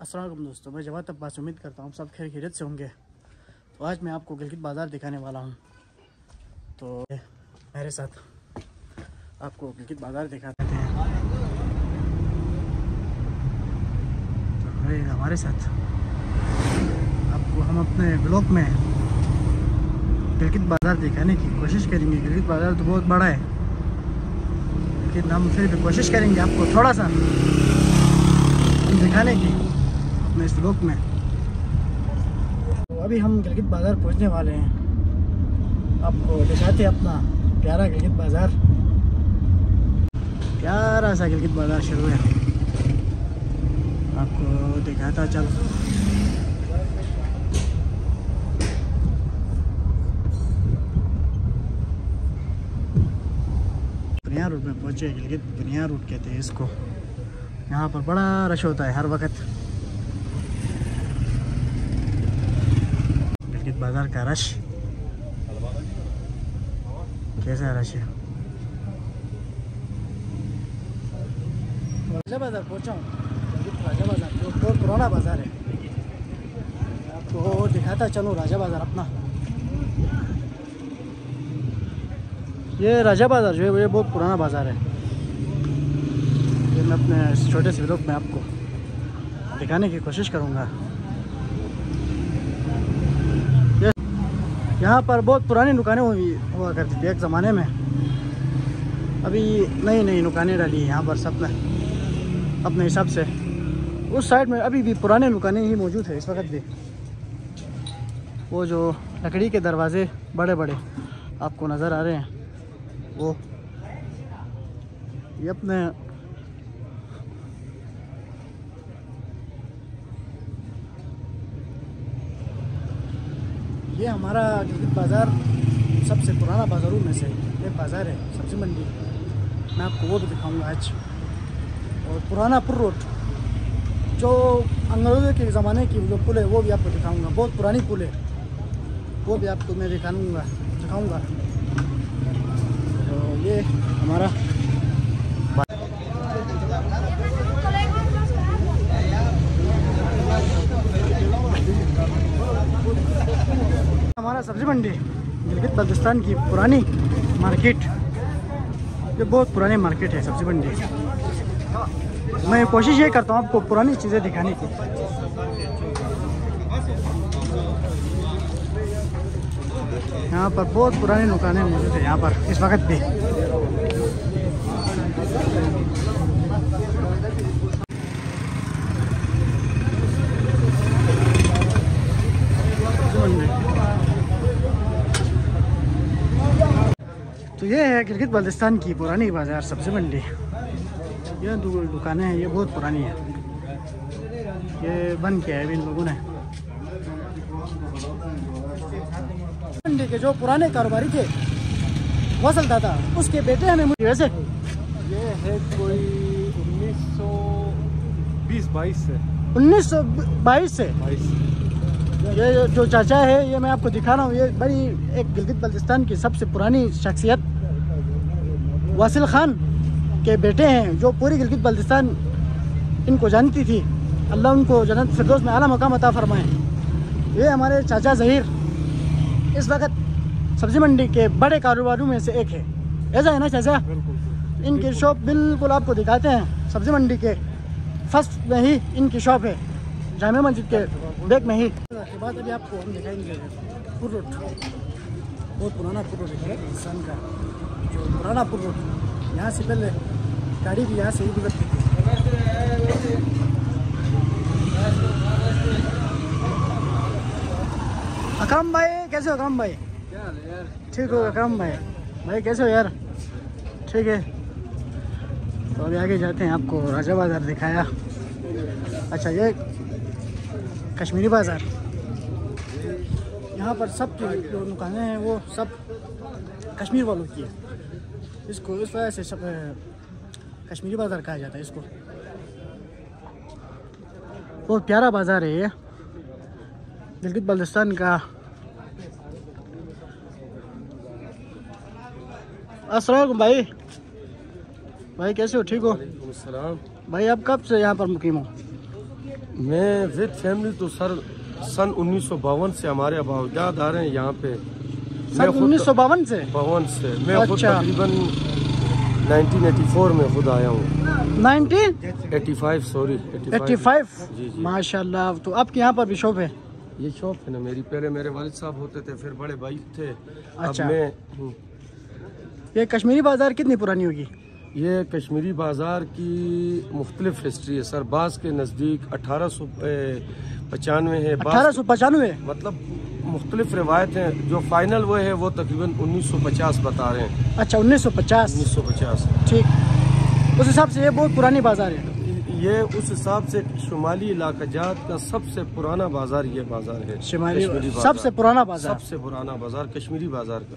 अस्सलाम वालेकुम दोस्तों, मैं जवाद अब्बास उम्मीद करता हूँ सब खैरियत से होंगे। तो आज मैं आपको गिलगित बाज़ार दिखाने वाला हूँ। तो मेरे साथ आपको गिलगित बाज़ार दिखाते हैं। तो हमारे साथ आपको हम अपने ब्लॉग में गिलगित बाज़ार दिखाने की कोशिश करेंगे। गिलगित बाज़ार तो बहुत बड़ा है, लेकिन हम फिर भी कोशिश करेंगे आपको थोड़ा सा दिखाने की अपने इस ब्लॉग में। तो अभी हम गिलगित बाज़ार पहुंचने वाले हैं, आपको दिखाते हैं अपना प्यारा गिलगित बाज़ार। प्यारा सा गिलगित बाज़ार शुरू है, आपको दिखाता चल। बुनिया रोड में पहुंचे, गिलगित बुनिया रोड कहते हैं इसको। यहाँ पर बड़ा रश होता है हर वक्त। गिलगित बाज़ार का रश कैसा रश है। राजा बाज़ार पहुँचा हूँ, राजा बाज़ार जो बहुत पुराना बाज़ार है, आपको दिखाता चलो राजा बाज़ार अपना। ये राजा बाज़ार जो है ये बहुत पुराना बाज़ार है। ये मैं अपने छोटे से ब्लॉग में आपको दिखाने की कोशिश करूँगा। यहाँ पर बहुत पुरानी दुकानें हुआ करती थी एक ज़माने में। अभी नई नई दुकानें डाली हैं यहाँ पर सब ने अपने हिसाब से। उस साइड में अभी भी पुराने दुकानें ही मौजूद है इस वक्त भी। वो जो लकड़ी के दरवाजे बड़े बड़े आपको नज़र आ रहे हैं, वो ये अपने ये हमारा गिलगित बाज़ार सबसे पुराना बाज़ारों में से एक बाज़ार है, सब्ज़ी मंडी। मैं आपको वो भी दिखाऊंगा आज। और पुराना पुर रोड जो अंग्रेज़ों के ज़माने की जो पुल है वो भी आपको दिखाऊंगा। बहुत पुरानी पुल है, वो भी आपको मैं दिखाऊंगा। तो ये हमारा सब्ज़ी मंडी गिलगित बल्तिस्तान की पुरानी मार्केट। ये बहुत पुरानी मार्केट है सब्ज़ी मंडी। मैं कोशिश ये करता हूँ आपको पुरानी चीज़ें दिखाने की। यहाँ पर बहुत पुरानी दुकानें मौजूद है यहाँ पर इस वक्त भी। तो ये है गिलगित बल्तिस्तान की पुरानी बाज़ार सब्ज़ी मंडी। ये दुकानें हैं, ये बहुत पुरानी है। ये बंद किया है अभी इन लोगों ने। मंडी के जो पुराने कारोबारी थे वसल दादा, उसके बेटे हमें वैसे ये है कोई 1920-22 से 1922 से। ये जो चाचा है ये मैं आपको दिखा रहा हूँ। ये बड़ी एक गिलगित बल्तिस्तान की सबसे पुरानी शख्सियत वासिल खान के बेटे हैं, जो पूरी गिलगित बल्तिस्तान इनको जानती थी। अल्लाह उनको जन्नत फिरदौस में आला मकाम अता फरमाए। ये हमारे चाचा ज़हीर इस वक्त सब्ज़ी मंडी के बड़े कारोबारियों में से एक है। ऐसा है ना चाचा? इनकी शॉप बिल्कुल आपको दिखाते हैं। सब्ज़ी मंडी के फर्स्ट में ही इनकी शॉप है, जामिया मस्जिद के बैक में ही। के बाद अभी आपको हम दिखाएंगे पुर रोड। बहुत पुराना पुर रोड है इंसान का, जो पुराना पुर रोड। यहाँ से पहले गाड़ी भी यहाँ से ही गुजरती थी। अकरम भाई कैसे हो? अकरम भाई ठीक हो? अकरम भाई कैसे हो यार? ठीक है। तो अभी आगे जाते हैं, आपको राजा बाज़ार दिखाया। अच्छा, ये कश्मीरी बाज़ार। यहाँ पर सब की जो दुकानें हैं वो सब कश्मीर वालों की है। इसको इस वजह से सब कश्मीरी बाज़ार कहा जाता है इसको। बहुत प्यारा बाज़ार है ये गिलगित बल्तिस्तान का। अस्सलाम वालेकुम भाई कैसे हो? ठीक हो? सलाम भाई, आप कब से यहाँ पर मुकीम हो? मैं विद फैमिली तो सर सन 1952 से हमारे अबाउजाद आ रहे हैं यहाँ पे। सन 1952 से? मैं खुद तकरीबन 1984 में खुद आया हूँ। 1985 सॉरी 85। जी। माशाल्लाह। तो आपके यहाँ पर भी शॉप है? ये शॉप है ना मेरी, पहले मेरे वालिद साहब होते थे, फिर बड़े भाई थे। अच्छा। अब मैं ये कश्मीरी बाजार कितनी पुरानी होगी? ये कश्मीरी बाजार की मुख्तलिफ हिस्ट्री है सर। बास के नज़दीक 1895 है। 1895 मतलब मुख्तलिफ रिवायत हैं, जो फाइनल वो है वो तकरीबन 1950 बता रहे हैं। अच्छा 1950। ठीक, उस हिसाब से ये बहुत पुरानी बाजार है। ये उस हिसाब से शुमाली इलाका जात का सबसे पुराना बाजार ये बाजार है। सबसे पुराना बाजार कश्मीरी बाजार का।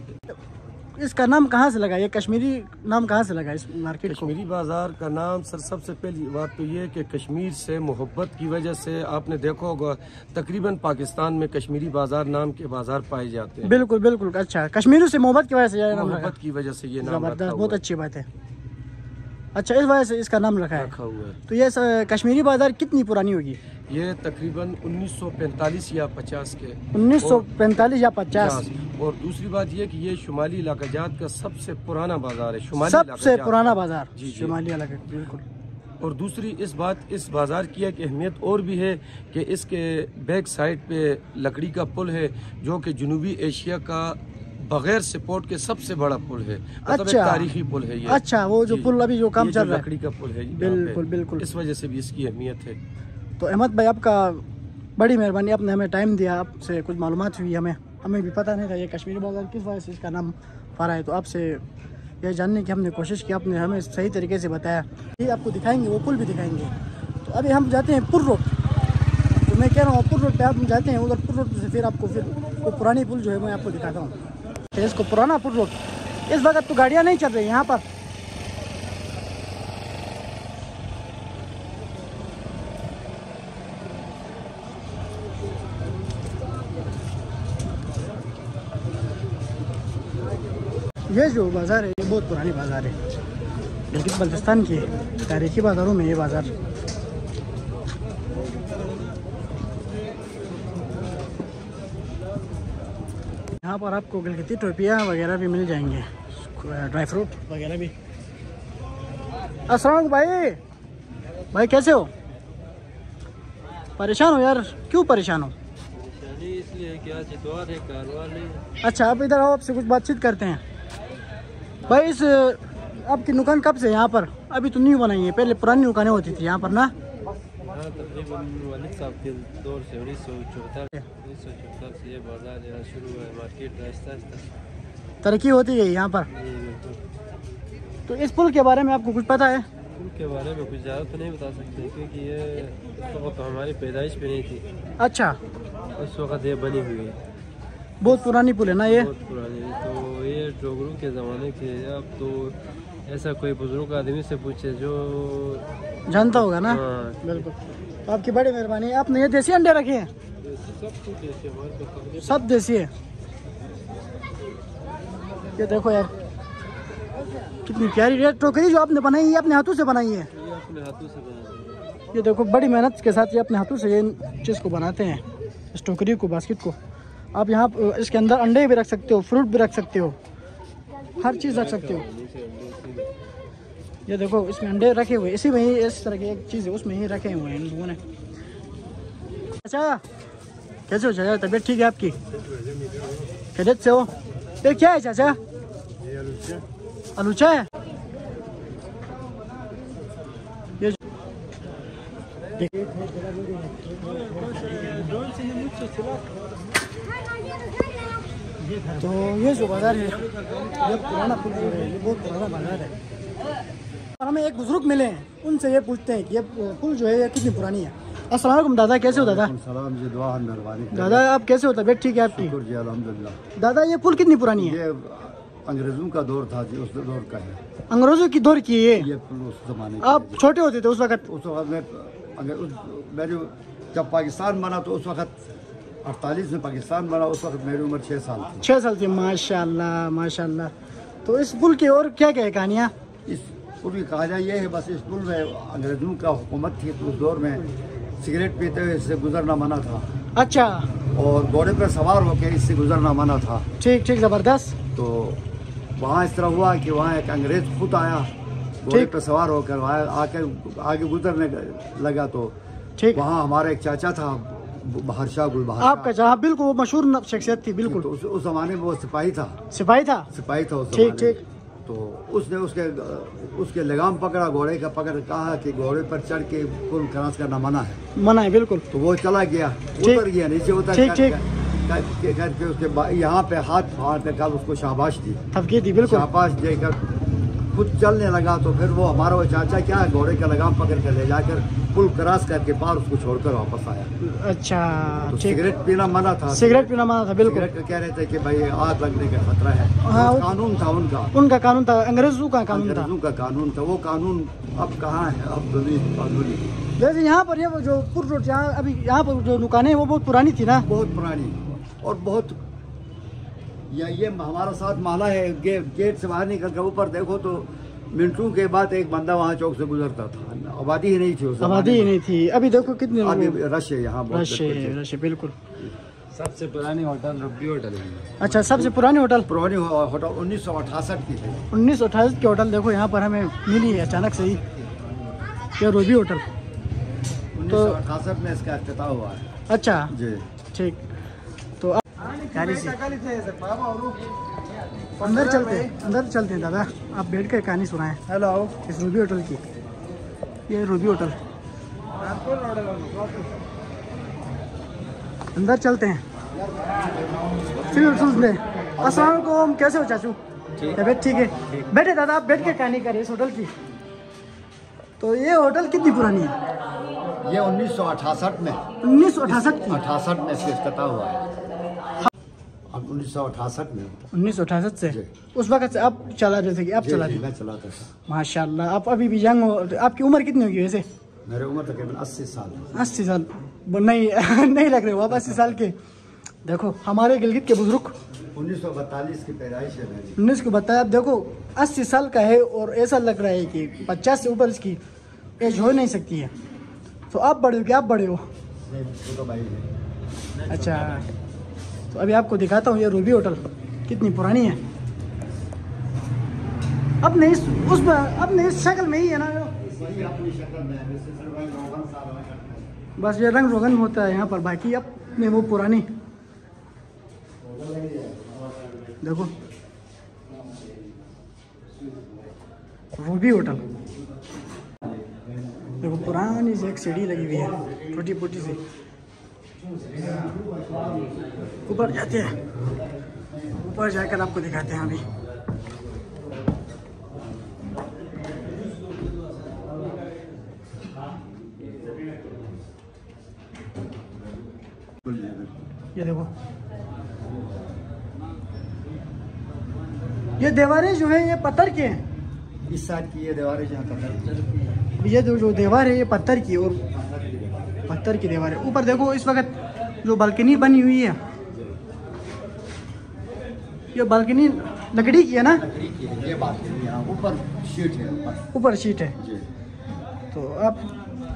इसका नाम कहाँ से लगा? ये कश्मीरी नाम कहाँ से लगा इस मार्केट को? कश्मीरी बाजार का नाम सर सबसे पहली बात तो ये कि कश्मीर से मोहब्बत की वजह से आपने देखा होगा तकरीबन पाकिस्तान में कश्मीरी बाजार नाम के बाजार पाए जाते हैं। बिल्कुल बिल्कुल। अच्छा, कश्मीरी से मोहब्बत की वजह से ये नाम लगा? मोहब्बत की वजह से ये नाम रखा हुआ है। बहुत अच्छी बात है। अच्छा, इस वजह से इसका नाम रखा हुआ है। तो ये कश्मीरी बाजार कितनी पुरानी होगी? ये तकरीबन 1945 या 50 के। 1945 या 50। और दूसरी बात ये कि ये शुमाली इलाका जात का सबसे पुराना बाजार है। सबसे पुराना बाजार जी। शुमाली इलाका, बिल्कुल। और दूसरी इस बाजार की एक अहमियत और भी है कि इसके बैक साइड पे लकड़ी का पुल है, जो कि जनूबी एशिया का बगैर सपोर्ट के सबसे बड़ा पुल है। मतलब एक तारीखी पुल है ये। अच्छा, वो जो पुल अभी जो काम चल रहा है, लकड़ी का पुल है। बिल्कुल बिल्कुल। इस वजह से भी इसकी अहमियत है। तो अहमद भाई, आपका बड़ी मेहरबानी, आपने हमें टाइम दिया, आपसे कुछ मालूमात हुई। हमें भी पता नहीं था ये कश्मीरी बाजार किस वजह से इसका नाम पड़ा है। तो आपसे ये जानने की हमने कोशिश की, आपने हमें सही तरीके से बताया। ये आपको दिखाएंगे, वो पुल भी दिखाएंगे। तो अभी हम जाते हैं पुल रोड। तो मैं कह रहा हूँ पुल रोड पे आप जाते हैं, उधर पुल रोड से फिर आपको वो पुरानी पुल जो है मैं आपको दिखाता हूँ। इसको पुराना पुल रोड, इस वक्त तो गाड़ियाँ नहीं चल रही यहाँ पर। ये जो बाज़ार है ये बहुत पुरानी बाज़ार है, गिलगित बल्तिस्तान की तारीखी बाज़ारों में ये बाज़ार। यहाँ पर आपको गिलगिती टोपियाँ वगैरह भी मिल जाएंगे, ड्राई फ्रूट वगैरह भी। अस्सलाम वालेकुम भाई, कैसे हो? परेशान हो यार? क्यों परेशान हो? इसलिए क्या है कारवाले। अच्छा, आप इधर आओ, आपसे कुछ बातचीत करते हैं। भाई इस आपकी दुकान कब से यहाँ पर? अभी तो न्यू बनाई है, पहले पुरानी दुकानें होती थी यहाँ पर ना? तकरीबन वालिद साहब के दौर से 1974 से ये बाजार यहाँ शुरू हुआ है। मार्केट आहिस्ता आहिस्ता तरक्की होती गई यहाँ पर। तो इस पुल के बारे में आपको कुछ पता है? पुल के बारे में कुछ ज़्यादा तो नहीं बता सकते, क्योंकि ये उस वक्त हमारी पैदाइश पे नहीं थी। अच्छा, उस वक्त ये बनी हुई है। बहुत पुरानी पुल है ना ये? बहुत पुरानी। तो ये डोगरों के ज़माने के, अब तो ऐसा कोई बुजुर्ग आदमी से पूछे जो जानता होगा ना। हाँ। बिल्कुल। तो आपकी बड़ी मेहरबानी। आपने ये देसी अंडे रखे हैं? सब देसी है। ये देखो यार कितनी प्यारी रेड टोकरी जो आपने बनाई है, अपने हाथों से बनाई है? ये अपने हाथों से बनाते हैं। ये देखो बड़ी मेहनत के साथ ये अपने हाथों से ये चीज़ को बनाते हैं, इस टोकरी को, बास्केट को। आप यहाँ इसके अंदर अंडे भी रख सकते हो, फ्रूट भी रख सकते हो, हर चीज़ रख सकते हो। ये देखो इसमें अंडे रखे हुए, इसी में ही इस तरह की एक चीज़ है उसमें ही रखे हुए हैं इन लोगों ने। अच्छा, कैसे हो चाचा? तबीयत ठीक है आपकी? खैरियत से हो? ये क्या है चाचा? आलूचा है ये। तो ये जो बाजार है ये पुराना पुल जो है, ये बहुत पुराना बाजार है। और हमें एक बुजुर्ग मिले हैं, उनसे ये पूछते हैं कि ये पुल जो है ये कितनी पुरानी है। अस्सलाम वालेकुम दादा, कैसे हो दादा? सलाम जी, दुआ मेहरबानी। दादा आप कैसे हो? तबीयत ठीक है आपकी? शुक्र जी, अल्हम्दुलिल्लाह। दादा ये पुल कितनी पुरानी है? ये अंग्रेजों का दौर था जी, उस दौर का है। अंग्रेजों की दौर की है ये पुल उस जमाने का। आप छोटे होते थे उस वक्त? उस वक्त मेरी जब पाकिस्तान बना तो उस वक्त 48 में पाकिस्तान बना, उस वक्त मेरी उम्र 6 साल थी। 6 साल थी। माशाल्लाह माशाल्लाह। तो इस पुल की और क्या क्या है कहानियाँ? इस पुल की कहानियाँ ये है, बस इस पुल में अंग्रेजों का हुकूमत थी तो उस दौर में सिगरेट पीते हुए इससे गुजरना मना था, अच्छा और घोड़े पर सवार होकर इससे गुजरना मना था। ठीक ठीक, ज़बरदस्त। तो वहाँ इस तरह हुआ कि वहाँ एक अंग्रेज खुद आया घोड़े पर सवार होकर, वहाँ आकर आगे गुजरने लगा। तो ठीक, वहाँ हमारा एक चाचा था बहार शाह, गुल बहार आपका जहाँ बिल्कुल वो मशहूर शख्सियत थी बिल्कुल। तो उस जमाने में वो सिपाही था सिपाही था। उस ठीक जमाने में। ठीक। तो उसने उसके लगाम पकड़ा, घोड़े का पकड़, कहा कि घोड़े पर चढ़ के पुल क्रॉस करना मना है। मना है बिल्कुल। तो वो चला गया, उतर गया नीचे, उतर ठीक ठीक, करके उसके यहाँ पे हाथ फाड़ कर उसको शाबाश दी, थपकी दी बिल्कुल। शाबाश देकर खुद चलने लगा। तो फिर वो हमारा वो चाचा क्या है, घोड़े का लगाम पकड़ कर ले जाकर पुल क्रॉस करके पार उसको छोड़कर वापस आया। अच्छा तो ठीक, सिगरेट पीना मना था, सिगरेट पीना मना था बिल्कुल। सिगरेट का कह रहे थे कि भाई आग लगने का खतरा है। हाँ, वो कानून था उनका कानून था, अंग्रेजों का कानून था। अंग्रेजों का कानून था। वो कानून अब कहाँ है, अब कानूनी। वैसे यहाँ पर ये वो जो पुल रोड, यहाँ अभी यहाँ पर जो दुकानें हैं वो बहुत पुरानी थी ना, बहुत पुरानी और बहुत। ये हमारा साथ माला है, गेट से बाहर निकल कर ऊपर देखो तो मिनटों के बाद एक बंदा वहाँ चौक से गुजरता था। आबादी ही नहीं थी उस आबादी ही नहीं थी। अभी देखो कितने अभी लोग, रश है यहाँ, बहुत रश है, रश है बिल्कुल। सबसे पुरानी होटल रुबी होटल है। अच्छा, सबसे पुरानी होटल पुरानी होटल 1968 की थी। 1928 की होटल देखो यहाँ पर हमें मिली है अचानक से ही, ये रूबी होटल। 1968 में इसका इफ्तिताह हुआ है। अच्छा जी ठीक। तो गाड़ी से अंदर चलते हैं दादा, आप बैठ कर कहानी सुनाएं। हेलो, इस रूबी होटल की, ये रूबी होटल। अंदर चलते हैं फिर सुन ले। अस्सलाम वालेकुम, कैसे हो चाचू? तबीयत ठीक है? बैठे दादा, आप बैठ के कहानी करें इस होटल की। तो ये होटल कितनी पुरानी है? ये 1968 में 1968 की। 68 में इसका इफ्तिताह हुआ है। अब 1968 में 1968 से उस वक्त से आप चला रहे थे कि आप चला रहे? मैं चलाता था। माशाल्लाह, आप अभी भी यंग हो। आपकी उम्र कितनी होगी वैसे? मेरी उम्र तकरीबन 80 साल है। 80 साल नहीं नहीं लग रहे हो आप 80 साल के। देखो हमारे गिलगित के बुजुर्ग 1942 की पैदाइश है मेरी। 19 को बताया, आप देखो 80 साल का है और ऐसा लग रहा है कि 50 से ऊपर इसकी एज हो नहीं सकती है। तो आप बड़े हो कि आप बड़े हो? नहीं, वो तो भाई है। अच्छा, तो अभी आपको दिखाता हूँ ये रूबी होटल कितनी पुरानी है। अब नहीं उसमें, अब नहीं इस शक्ल में ही है ना जो, बस ये रंग रोगन होता है यहाँ पर, बाकी अब नहीं वो पुरानी। देखो रूबी होटल, देखो पुरानी सी एक सीढ़ी लगी हुई है, टूटी फूटी सी। ऊपर जाते हैं, ऊपर जाकर आपको दिखाते हैं अभी। ये देखो, ये दीवारें जो है ये पत्थर की हैं। इस साइड की ये दीवारें जहाँ पत्थर, ये जो दीवार है ये पत्थर की, और पत्थर की दीवार है। ऊपर देखो इस वक्त जो बालकनी बनी हुई है, ये बालकनी लकड़ी की है ना? ये बालकनी, यहाँ ऊपर शीट है, ऊपर शीट है। जी तो आप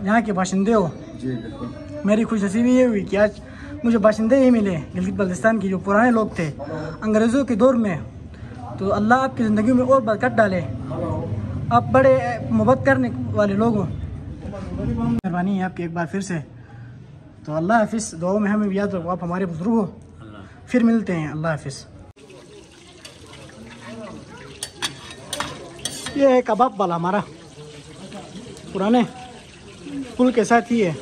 यहाँ के बाशिंदे हो। जी बिल्कुल। मेरी खुशनसीबी ये हुई कि आज मुझे बाशिंदे ही मिले गिलगित बल्तिस्तान की, जो पुराने लोग थे अंग्रेज़ों के दौर में। तो अल्लाह आपकी ज़िंदगी में और बरकत डाले, आप बड़े मोहब्बत करने वाले लोग हो। मेहरबानी है आपकी एक बार फिर से। तो अल्लाह हाफिज़, दुआओं में हमें याद रखो, आप हमारे बुजुर्ग हो। फिर मिलते हैं, अल्लाह हाफिज़। ये है कबाब वाला हमारा, पुराने पुल के साथ ही है।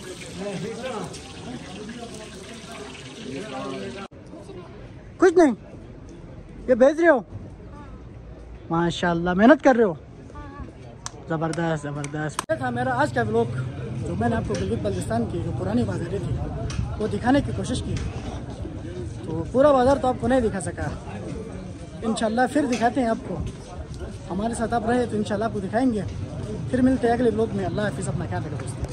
कुछ नहीं, ये बेच रहे हो? माशाल्लाह, मेहनत कर रहे हो, ज़बरदस्त ज़बरदस्त। ये था मेरा आज का व्लॉग, जो मैंने आपको गिलगित बल्तिस्तान की जो पुरानी बाज़ारें थी वो दिखाने की कोशिश की। तो पूरा बाज़ार तो आपको नहीं दिखा सका, इंशाल्लाह फिर दिखाते हैं आपको। हमारे साथ आप रहे तो इंशाल्लाह आपको दिखाएंगे। फिर मिलते हैं अगले व्लॉग में। अल्लाह हाफिज़, अपना ख्याल रखो दोस्तों।